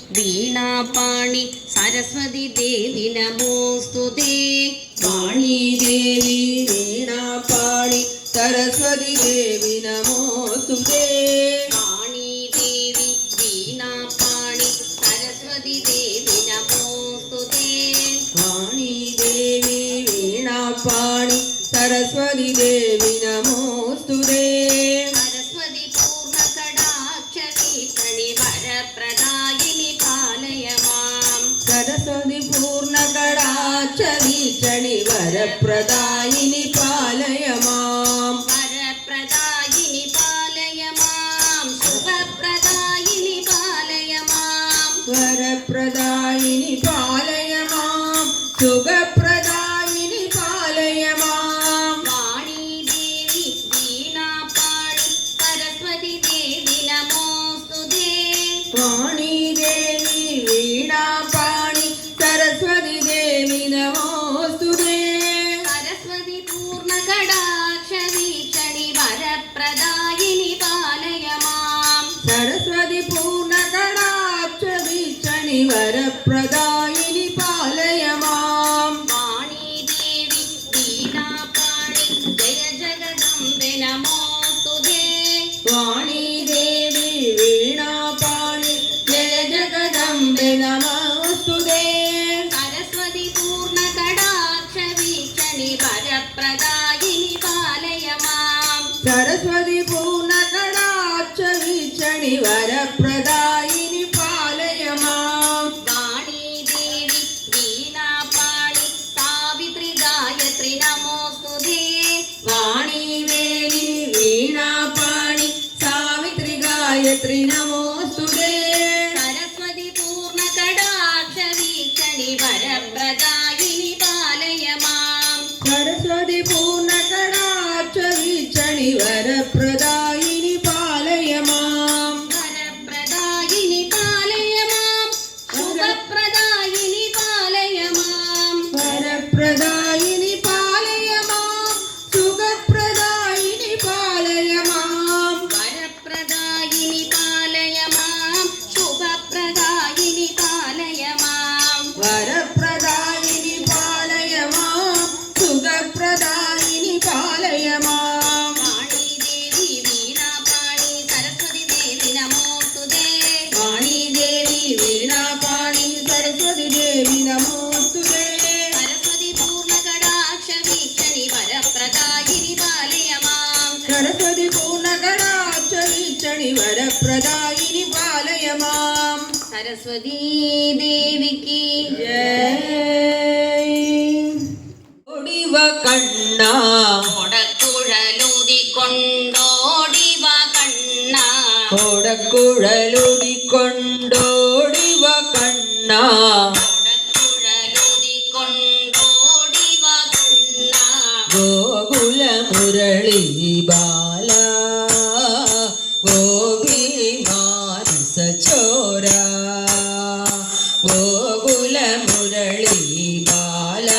വീണാപാണി സരസ്വതി ദേവി നമോസ്തുതേ. വാണി ദേവി വീണാപാണി സരസ്വതി ദേവി നമോസ്തുതേ. വാണി ദേവി വീണാപാണി സരസ്വതി ദേവി നമോസ്തുതേ. വാണി ദേവി വീണാപാണി സരസ്വതി ദേവി നമോസ്തുതേ. സരസ്വതി പൂർണ്ണകടാക്ഷ വീക്ഷണി വരപ്രദായിനി പാലയ മാം. സരസ്വതി പൂർണ്ണകടാക്ഷ വീക്ഷണി വരപ്രദായിനി പാലയ മാം. വരപ്രദായിനി പാലയ മാം. ശുഭപ്രദായിനി പാലയ മാം. വരപ്രദായിനി പാലയ മാം. സുഖപ്രദായിനി പാലയ മാം. വാണി ദേവി വീണാപാണി സരസ്വതി ദേവി നമോസ്തുതേ. വാണി ദേവി വീണാപാണി സരസ്വതി ദേവി നമോസ്തുതേ. സരസ്വതി പൂർണ്ണകടാക്ഷ വീക്ഷണി വരപ്രദായിനി പാലയ മാം. സരസ്വതി പൂർണ്ണകടാക്ഷ വീക്ഷണി വരപ്രദായിനി പാലയ മാം. വാണി ദേവി വീണാപാണി ജയ ജഗദംബെ നമോസ്തുതേ. വാണി ദേവി വീണാപാണി ജയ ജഗദംബെ നമോസ്തുതേ. സരസ്വതി പൂർണ്ണകടാക്ഷ വീക്ഷണി വരപ്രദായിനി പാലയ മാം. സരസ്വതി പൂർണ്ണകടാക്ഷ വീക്ഷണി വരപ്രദായിനി പാലയ മാം. വാണി ദേവി വീണാപാണി സാവിത്രി ഗായത്രി നമോസ്തുതേ. വാണി ദേവി വീണാപാണി സാവിത്രി ഗായത്രി നമോസ്തുതേ. സരസ്വതി പൂർണ്ണകടാക്ഷ വീക്ഷണി വരപ്രദായിനി പാലയ മാം. സരസ്വതി പൂർണ്ണകടാക്ഷ വീക്ഷണി വരപ്രദായിനി പാലയ മാം. വരപ്രദായിനി പാലയ മാം. ശുഭപ്രദായിനി പാലയ മാം. വരപ്രദായിനി പാലയ മാം. സുഖപ്രദായിനി പാലയ മാം. വരപ്രദായിനി പാലയ മാം. ശുഭപ്രദായിനി പാലയ മാം. വരപ്രദായിനി പാലയ മാം. സുഖപ്രദായിനി പാലയ മാം. വാണി ദേവി വീണാപാണി സരസ്വതി ദേവി നമോസ്തുതേ. വാണി ദേവി വീണാപാണി സരസ്വതി ദേവി നമോസ്തുതേ. സരസ്വതി പൂർണ്ണകടാക്ഷ വീക്ഷണി വരപ്രദായിനി പാലയ മാം. സരസ്വതി പൂർണ്ണകടാക്ഷ വീക്ഷണി വരപ്രദായിനി പാലയ മാം. സരസ്വതീ ദേവിക്ക് ജയ്. ഒടിവ കണ്ണ കൊടക്കുഴലൂതിക്കൊണ്ടോടിവ കണ്ണ. ഓടക്കുഴലുതിക്കൊണ്ടോടിവ കണ്ണ. കൊടക്കുഴലൂതിക്കൊണ്ടോടിവ കണ്ണ. ഗോകുല മുരളി ബാല ഗോപി മാനസ ചോര. ഗോകുല മുരളി ബാല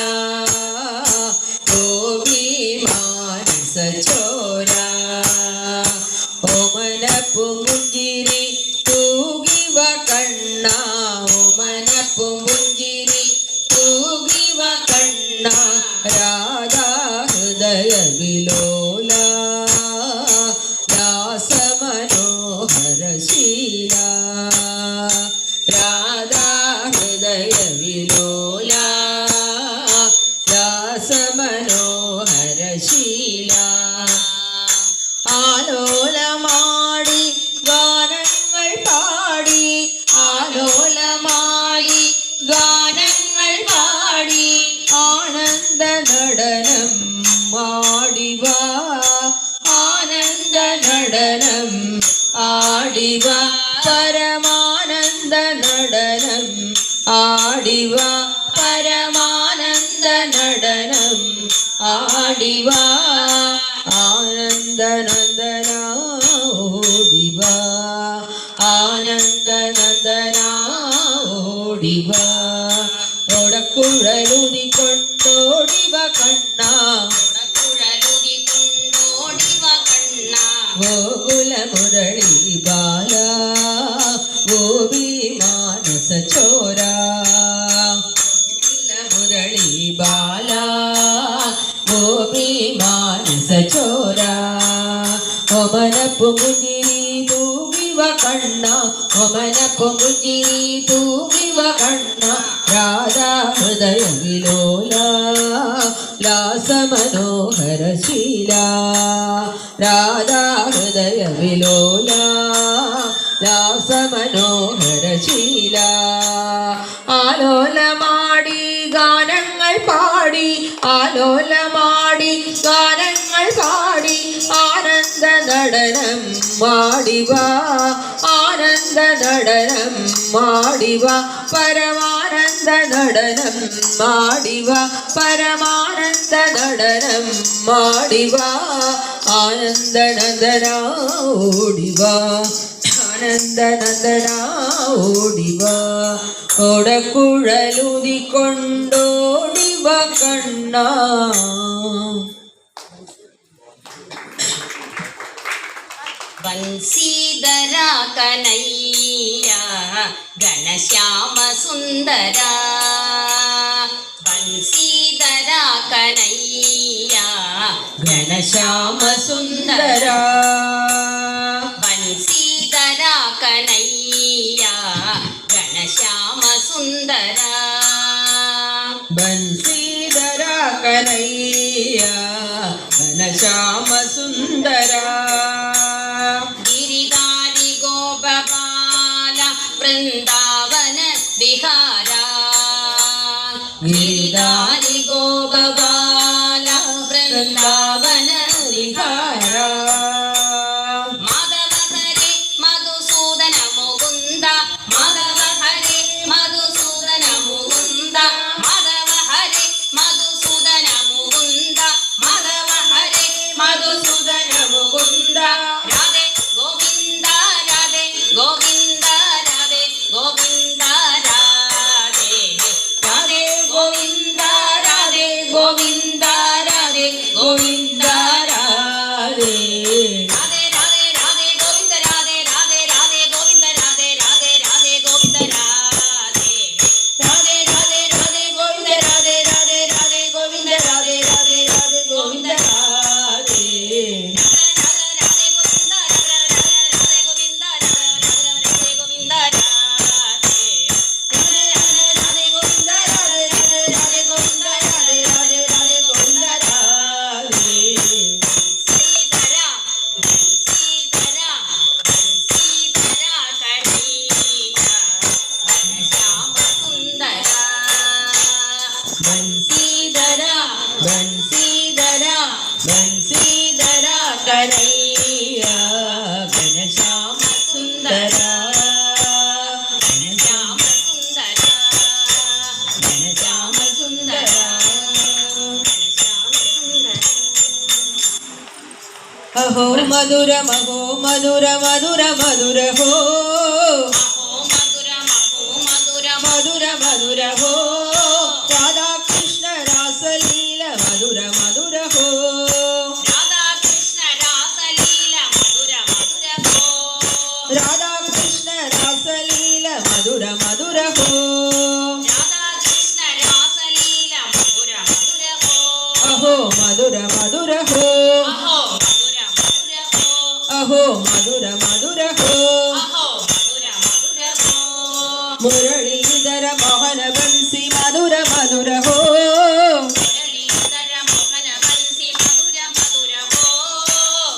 ഗോപി മാനസ ചോര. ഓമനപ്പു മുഞ്ചിരി തൂകിവ കണ്ണ. ഓമനപ്പു മുഞ്ചിരി തൂകിവ കണ്ണ. രാധാ ഹൃദയ വിലോല ദാസമനോഹര ശീല. രാധാ ഹൃദയ വിലോല ദാസമനോഹര ശീല. ആലോലമാടി ഗാനങ്ങൾ പാടി. ആലോലമാടി ഗാനങ്ങൾ പാടി. ആനന്ദ നടനം ആടിവ. ആനന്ദ നടനം ആടിവ. പരമാനന്ദ നടനം ആടിവ. പരമാനന്ദ നടനം ആടിവ. ആനന്ദനന്ദന ഓടിവ. ആനന്ദനന്ദന ഓടിവ. ഓടക്കുഴലുതിക്കൊണ്ടോടിവ കണ്ണ. കൊടക്കുഴലൂതിക്കൊണ്ടോടിവ കണ്ണ. ഗോകുല മുരളി ബാല ഗോപി മാ പുഞ്ചിരി തൂവിവ കണ്ണ ഓമന പുഞ്ചിരി തൂവിവ കണ്ണ രാധാ ഹൃദയ വിലോല ലാസമനോഹര ശീല രാധാ ഹൃദയ വിലോല ലാസമനോഹര ശീല ആലോലമാടി ഗാനങ്ങൾ പാടി ആലോലമാടി ഗാനങ്ങൾ പാടി ആനന്ദ നടനം മാടിവ ആനന്ദ നടനം മാടിവ പരമാനന്ദ നടനം മാടിവ പരമാനന്ദ നടനം മാടിവ ആനന്ദനന്ദന ഓടിവ ആനന്ദനന്ദന ഓടിവ ഓടക്കുഴലുതിക്കൊണ്ടോടിവ കണ്ണ വൻസീധര കനയ്യ ഘനശ്യാമ സുന്ദര വൻസീധര കനയ്യ ഘനശ്യാമ സുന്ദര വൻസീധര കനയ്യ ഘനശ്യാമ സുന്ദര ബൻസീധര കനയ്യ ഘനശ്യാമ സുന്ദര ഗിരിധാരി ഗോപപാല വൃന്ദാവന വിഹാര ഗിരിധാരി ഗോപപാല വൃന്ദാവന വിഹാര മാധവ ഹരേ മധുസൂദന മുകുന്ദ മാധവ ഹരേ മധുസൂദന മുകുന്ദ മാധവ ഹരേ മധുസൂദന മുകുന്ദ മാധവ ഹരേ മധുസൂദന മുകുന്ദ രാധേ ഗോവിന്ദ രാധേ ഗോവിന്ദ രാധേ ഗോവിന്ദ രാധേ രാധേ ഗോവിന്ദ രാധേ ഗോവിന്ദ രാധേ ഗോവിന്ദ രാധേ രാധേ രാധേ രാധേ ഗോവിന്ദ രാധേ രാധേ രാധേ ഗോവിന്ദ രാധേ രാധേ രാധേ ഗോവിന്ദ രാധേ രാധേ രാധേ രാധേ ഗോവിന്ദ രാധേ രാധേ രാധേ ഗോവിന്ദ രാധേ രാധേ രാധേ ഗോവിന്ദ രാധേ ബൻസീധര ബൻസീധര ബൻസീധര കനയ്യ ഘനശ്യാമ സുന്ദര ശ്യാമ സുന്ദര ഘനശ്യാമ സുന്ദര ശ്യാമ സുന്ദര അഹോ മധുര മഹോ മധുര മധുര മധുര ഹോ മഹോ മധുര മഹോ മധുര മധുര മധുര ഹോ രാധാകൃഷ്ണ രാസലീല മധുര മധുര ഹോ രാധാകൃഷ്ണ രാസലീല മധുര മധുര ഹോ രാധാകൃഷ്ണ രാസലീല മധുര മധുര ഹോ രാധാകൃഷ്ണ രാസലീല മധുര മധുര ഹോ അഹോ മധുര മധുര ഹോ അഹോ മധുര മധുര ഹോ അഹോ മധുര മധുര ഹോ അഹോ മധുര മധുര ഹോ മുരളീധര മോഹന ബൻസി മധുര മധുര ഹോ മുരളീധര മോഹന ബൻസി മധുര മധുര ഹോ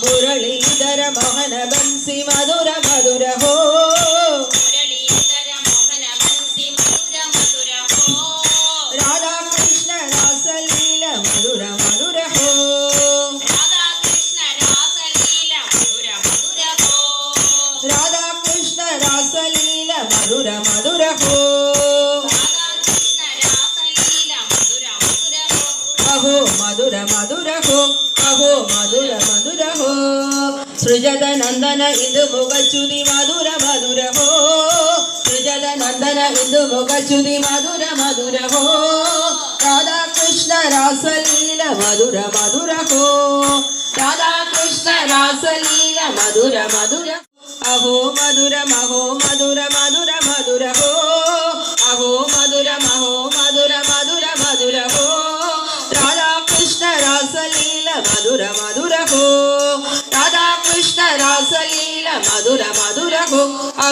മുരളീധര മോഹന ബൻസി മധുര മധുര ഹോ മുരളീധര മോഹന ബൻസി മധുര മധുര ഹോ രാധാകൃഷ്ണ രാസലീല മധുര മധുര ഹോ രാധാകൃഷ്ണ രാസലീല മധുര മധുര ഹോ രാധാകൃഷ്ണ രാസലീല മധുര മധുര ഹോ രാധാകൃഷ്ണ രാസലീല മധുര മധുര ഹോ അഹോ മധുര മധുര ഹോ അഹോ മധുര മധുര ഹോ സൃജത നന്ദന ഇന്ദു മുഖച്യുതി മധുര മധുര ഹോ സൃജത നന്ദന ഇന്ദു മുഖച്യുതി മധുര മധുര ഹോ രാധാകൃഷ്ണ രാസലീല മധുര മധുര ഹോ രാധാകൃഷ്ണ രാസലീല മധുര മധുര അഹോ മധുര മഹോ മധുര മധുര മധുര ഹോ അഹോ മധുര മഹോ മധുര മധുര മധുര ഹോ രാധാകൃഷ്ണ രാസലീല മധുര മധുര ഹോ രാധാകൃഷ്ണ രാസ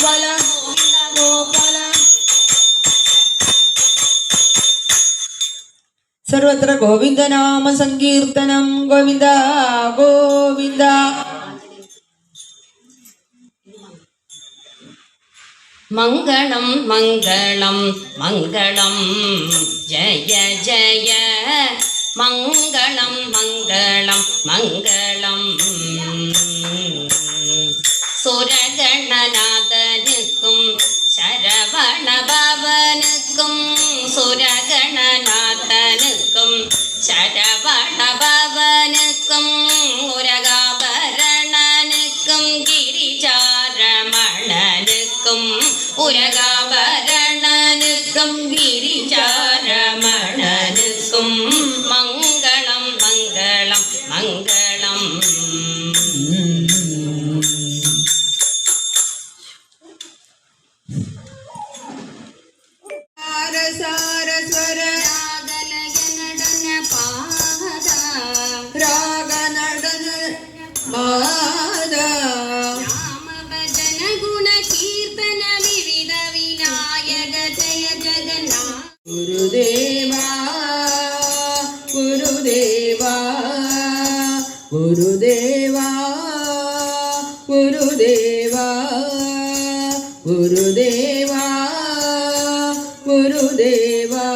ഗോപാല ഗോപാല. സർവത്ര ഗോവിന്ദനാമ സങ്കീർത്തനം. ഗോവിന്ദ ഗോവിന്ദ. മംഗളം മംഗളം മംഗളം ജയ ജയ മംഗളം മംഗളം മംഗളം സുരഗണനാഥനുക്കും ശരവണഭവനുക്കും സുരഗണനാഥനുക്കും ശരവണഭവനുക്കും ഉരകാഭരണനുക്കും ഗിരിജാരമണനുക്കും ഉരകാഭരണനുക്കും ഗിരിജാരമണനുക്കും മംഗളം മംഗളം മംഗളം. സാരസ്വര രാഗനടന പാദ രാഗനടന പാദ രാമഭജന ഗുണ കീർത്തന വിവിധ വിനായക ജയ ജഗന്നാഥ. ഗുരുദേവാ ഗുരുദേവാ ഗുരുദേവാ ഗുരുദേവാ ഗുരുദേവാ ഗുരുദേവാ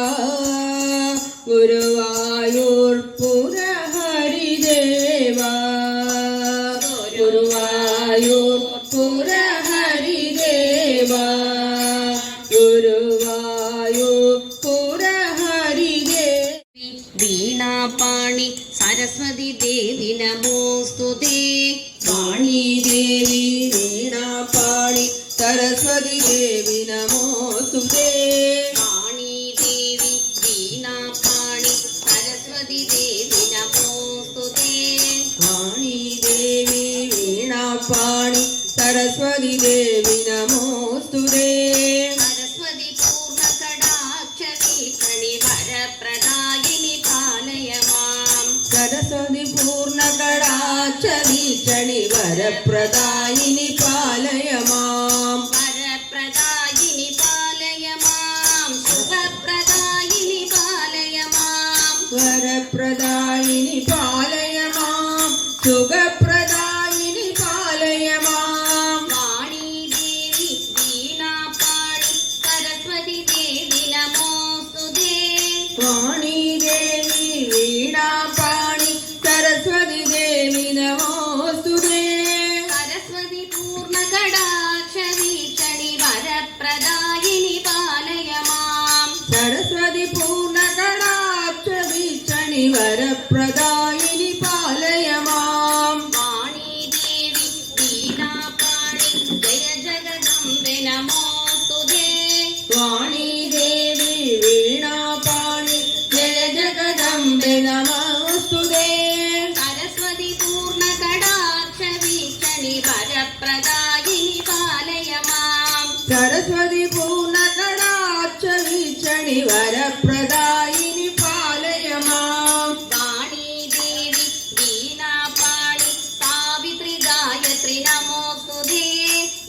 ഗുരുവായൂർ പുരഹരിദേവാ ഗുരുവായൂർ പുരഹരിദേവാ ഗുരുവായൂർ പുരഹരിദേവ. വീണാപാണി സരസ്വതി ദേവി നമോസ്തുതേ. വാണി ദേവി വീണാപാണി സരസ്വതി ദേവി നമോസ്തുതേ. വാണി ദേവി വീണാപാണി സരസ്വതി ദേവി നമോസ്തുതേ. വാണി ദേവി വീണാപാണി സരസ്വതി ദേവി നമോസ്തുതേ. സരസ്വതി പൂർണ്ണ കടാക്ഷ വീക്ഷണി വരപ്രദായിനി പാലയ മാം. സരസ്വതി പൂർണ്ണ കടാക്ഷ വീക്ഷണി വരപ്രദായിനി പാലയ മാം. വരപ്രദായിനി പാലയ മാം. ശുഭപ്രദായിനി പാലയ മാം. വരപ്രദായിനി പാലയ മാം. സുഖപ്രദായിനി പാലയ മാം. വാണി ദേവി വീണാപാണി സരസ്വതി ദേവി നമോസ്തുതേ. വാണി ദേവി വീണാപാണി സരസ്വതി ദേവി നമോസ്തുതേ. സരസ്വതി പൂർണ്ണ കടാക്ഷ വീക്ഷണി വരപ്രദായിനി പാലയ മാം. സരസ്വതി പൂർണ്ണ കടാക്ഷ വീക്ഷണി വരപ്രദായിനി പാലയ മാം. വാണി ദേവി വീണാപാണി ജയ ജഗദംബെ നമോസ്തുതേ. വാണി ദേവി വീണാപാണി ജയ ജഗദംബെ നമോസ്തുതേ. സരസ്വതി പൂർണ്ണ കടാക്ഷ വീക്ഷണി വരപ്രദായിനി പാലയ മാം. സരസ്വതി പൂർണ്ണ കടാക്ഷ വീക്ഷണി വരപ്രദായിനി പാലയ മാം. വാണി ദേവി വീണാപാണി സാവിത്രി ഗായത്രി നമോസ്തുതേ.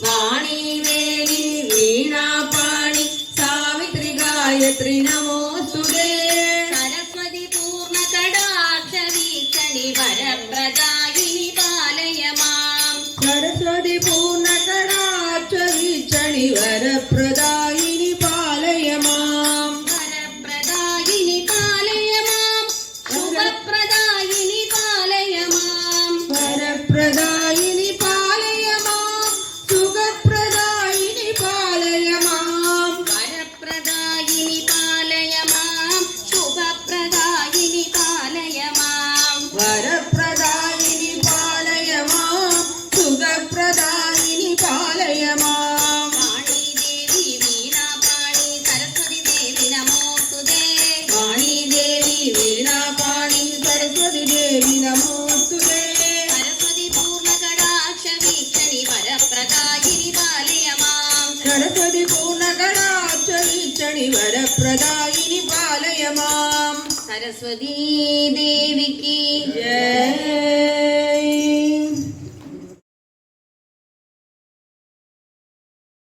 വാണി ദേവി വീണാപാണി സാവിത്രി ഗായത്രി നമോസ്തുതേ. സരസ്വതി പൂർണ്ണ കടാക്ഷ വീക്ഷണി വരപ്രദായിനി പാലയ മാം. സരസ്വതി പൂർണ്ണ കടാക്ഷ വീക്ഷണി വരപ്രദായിനി പാലയ മാം. വരപ്രദായിനി പാലയ മാം. ശുഭപ്രദായിനി പാലയ മാം. വരപ്രദായിനി പാലയ മാം. സുഖപ്രദായിനി പാലയ മാം. വരപ്രദായിനി പാലയ മാം. ശുഭപ്രദായിനി പാലയ മാം. വരപ്രദായിനി പാലയ മാം. സുഖപ്രദായിനി പാലയ മാം. വാണി ദേവി വീണാപാണി സരസ്വതി ദേവി നമോസ്തുതേ. വാണി ദേവി വീണാപാണി സരസ്വതി ദേവി നമോസ്തുതേ. സരസ്വതി പൂർണ്ണ കടാക്ഷ വീക്ഷണി വരപ്രദായിനി പാലയ മാം. സരസ്വതി പൂർണ്ണ കടാക്ഷ വീക്ഷണി വരപ്രദായിനി പാലയ മാം. സരസ്വതീ ദേവി